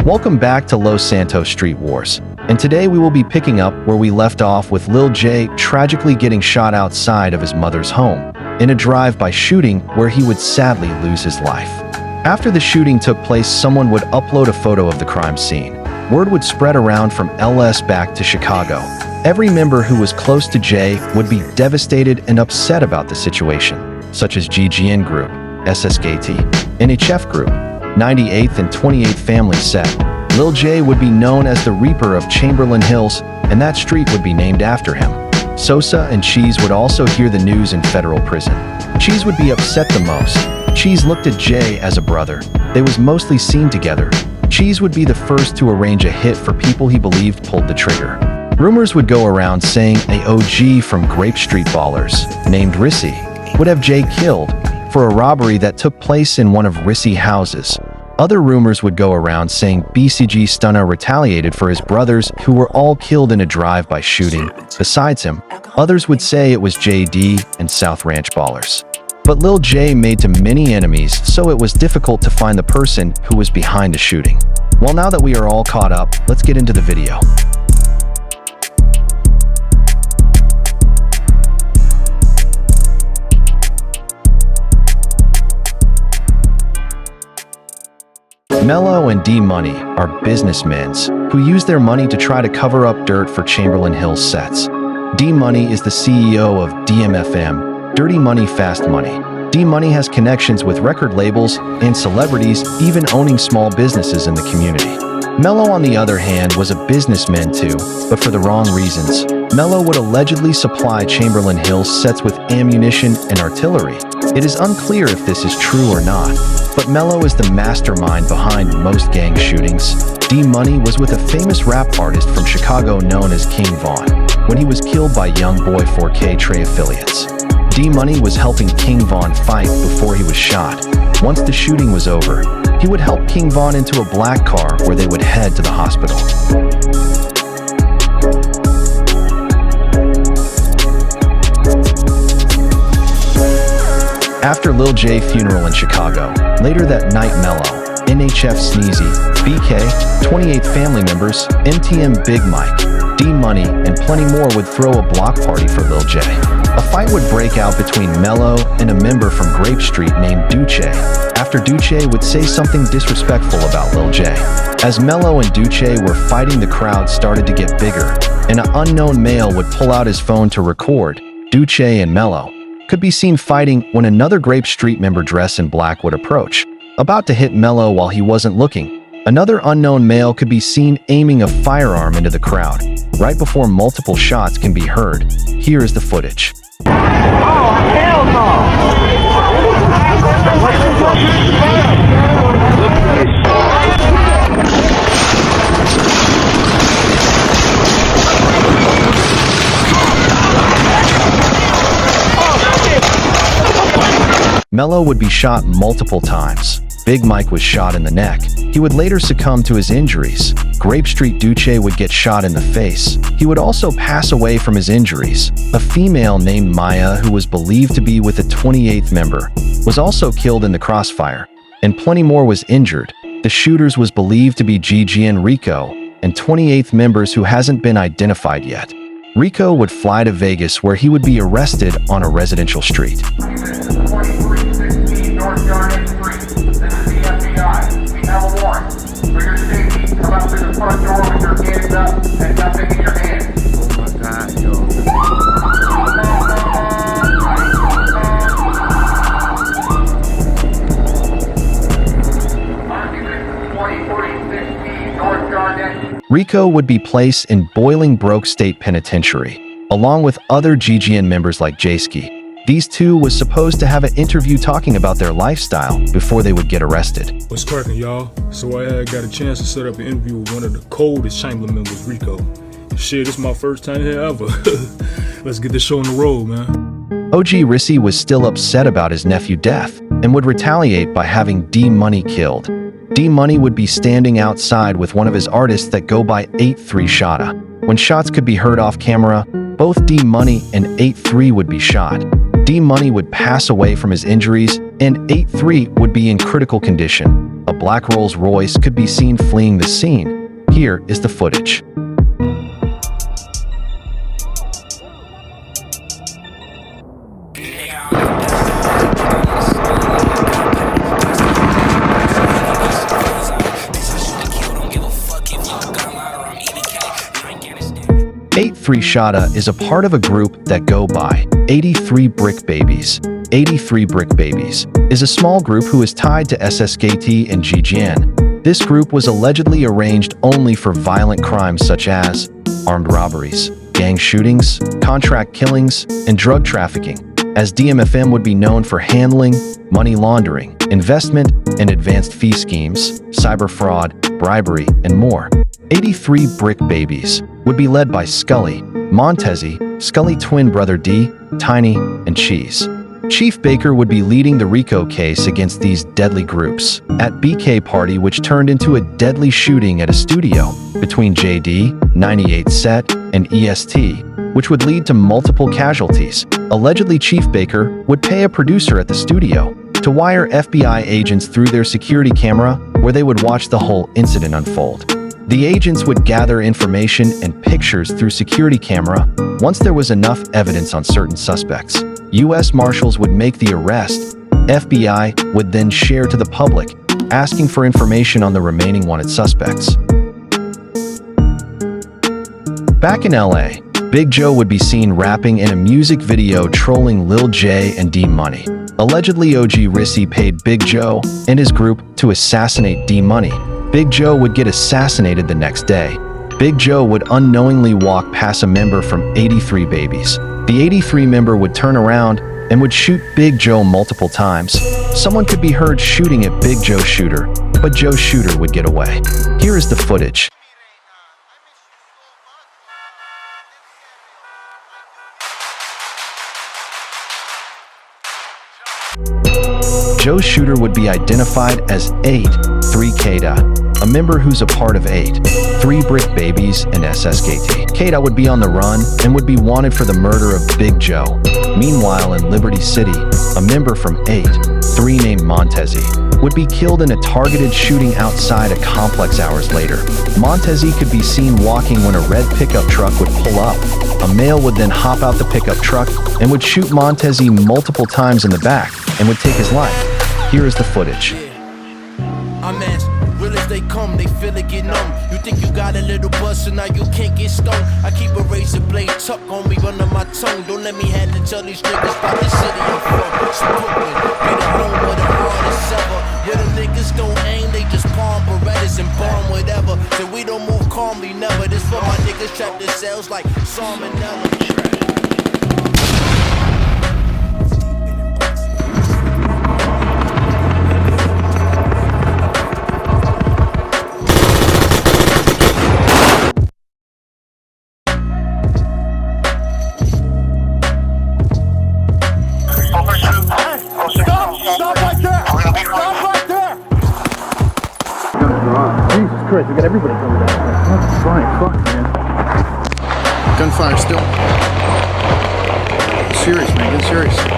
Welcome back to Los Santos Street Wars, and today we will be picking up where we left off with Lil J tragically getting shot outside of his mother's home in a drive-by shooting where he would sadly lose his life. After the shooting took place, someone would upload a photo of the crime scene. Word would spread around from LS back to Chicago. Every member who was close to J would be devastated and upset about the situation, such as GGN Group, SSKT, NHF Group, 98th and 28th Family Set. Lil J would be known as the Reaper of Chamberlain Hills, and that street would be named after him. Sosa and Cheese would also hear the news in federal prison. Cheese would be upset the most. Cheese looked at J as a brother. They was mostly seen together. Cheese would be the first to arrange a hit for people he believed pulled the trigger. Rumors would go around saying a OG from Grape Street Ballers, named Rissy, would have J killed for a robbery that took place in one of Rissy houses. Other rumors would go around saying BCG Stunna retaliated for his brothers who were all killed in a drive-by shooting. Besides him, others would say it was JD and South Ranch Ballers. But Lil J made to many enemies, so it was difficult to find the person who was behind the shooting. Well, now that we are all caught up, let's get into the video. Mello and D-Money are businessmen who use their money to try to cover up dirt for Chamberlain Hills sets. D-Money is the CEO of DMFM, Dirty Money Fast Money. D-Money has connections with record labels and celebrities, even owning small businesses in the community. Mello, on the other hand, was a businessman too, but for the wrong reasons. Mello would allegedly supply Chamberlain Hills sets with ammunition and artillery. It is unclear if this is true or not, but Mello is the mastermind behind most gang shootings. D-Money was with a famous rap artist from Chicago known as King Von when he was killed by Young Boy 4K Trey affiliates. D-Money was helping King Von fight before he was shot. Once the shooting was over, he would help King Von into a black car where they would head to the hospital. After Lil J funeral in Chicago, later that night Mello, NHF Sneezy, BK, 28th family members, MTM Big Mike, D-Money, and plenty more would throw a block party for Lil J. A fight would break out between Mello and a member from Grape Street named Duce, after Duce would say something disrespectful about Lil J. As Mello and Duce were fighting, the crowd started to get bigger, and an unknown male would pull out his phone to record. Duce and Mello could be seen fighting when another Grape Street member dressed in black would approach, about to hit Mello while he wasn't looking. Another unknown male could be seen aiming a firearm into the crowd, right before multiple shots can be heard. Here is the footage. Oh, hell no! Mello would be shot multiple times. Big Mike was shot in the neck. He would later succumb to his injuries. Grape Street Duce would get shot in the face. He would also pass away from his injuries. A female named Maya, who was believed to be with a 28th member, was also killed in the crossfire, and plenty more was injured. The shooters was believed to be GGN Rico and 28th members who hasn't been identified yet. Rico would fly to Vegas where he would be arrested on a residential street. North Garden Street. This is the FBI. We have a warrant. For your safety, come up to the front door with your hands up and nothing in your hands. Oh my God, yo. North Garden. Rico would be placed in Boiling Broke State Penitentiary, along with other GGN members like Jayski. These two was supposed to have an interview talking about their lifestyle before they would get arrested. What's cracking, y'all? So I got a chance to set up an interview with one of the coldest Chamberlain members, Rico. Shit, this is my first time here ever. Let's get this show on the road, man. OG Rissy was still upset about his nephew's death and would retaliate by having D-Money killed. D-Money would be standing outside with one of his artists that go by 8-3 Shotta. When shots could be heard off camera, both D-Money and 8-3 would be shot. D-Money would pass away from his injuries, and 8-3 would be in critical condition. a black Rolls Royce could be seen fleeing the scene. Here is the footage. Three Shada is a part of a group that go by 83 Brick Babies. 83 Brick Babies is a small group who is tied to SSKT and GGN. This group was allegedly arranged only for violent crimes such as armed robberies, gang shootings, contract killings, and drug trafficking, as DMFM would be known for handling money laundering, investment and advanced fee schemes, cyber fraud, bribery, and more. 83 Brick Babies would be led by Scully, Montezzi, Scully twin brother D, Tiny, and Cheese. Chief Baker would be leading the RICO case against these deadly groups at BK Party, which turned into a deadly shooting at a studio between JD, 98 Set, and EST, which would lead to multiple casualties. Allegedly, Chief Baker would pay a producer at the studio to wire FBI agents through their security camera, where they would watch the whole incident unfold. The agents would gather information and pictures through security camera. Once there was enough evidence on certain suspects, U.S. Marshals would make the arrest. FBI would then share to the public, asking for information on the remaining wanted suspects. Back in LA, Big Joe would be seen rapping in a music video trolling Lil J and D Money. Allegedly, OG Rissy paid Big Joe and his group to assassinate D Money. Big Joe would get assassinated the next day. Big Joe would unknowingly walk past a member from 83 Babies. The 83 member would turn around and would shoot Big Joe multiple times. Someone could be heard shooting at Big Joe's shooter, but Joe's shooter would get away. Here is the footage. Joe's shooter would be identified as 83 Kada, a member who's a part of 83 Brick Babies and SSKT. Kada would be on the run and would be wanted for the murder of Big Joe. Meanwhile, in Liberty City, a member from 83 named Montezzi would be killed in a targeted shooting outside a complex hours later. Montezzi could be seen walking when a red pickup truck would pull up. A male would then hop out the pickup truck and would shoot Montezzi multiple times in the back and would take his life. Here is the footage. I'm as real as they come, they feel it get numb. You think you got a little buzz, so now you can't get stung. I keep a razor blade tucked on me under my tongue. Don't let me have to tell these niggas about the city I'm from. So Brooklyn, be the home of the hardest ever. Where them niggas don't aim, they just palm Berettas and bomb whatever. So we don't move calmly, never. This for my niggas trapped in cells like salmonella. Jesus Christ, we got everybody coming down here. That's fine, fuck, man. Gunfire still. Serious, man, get serious.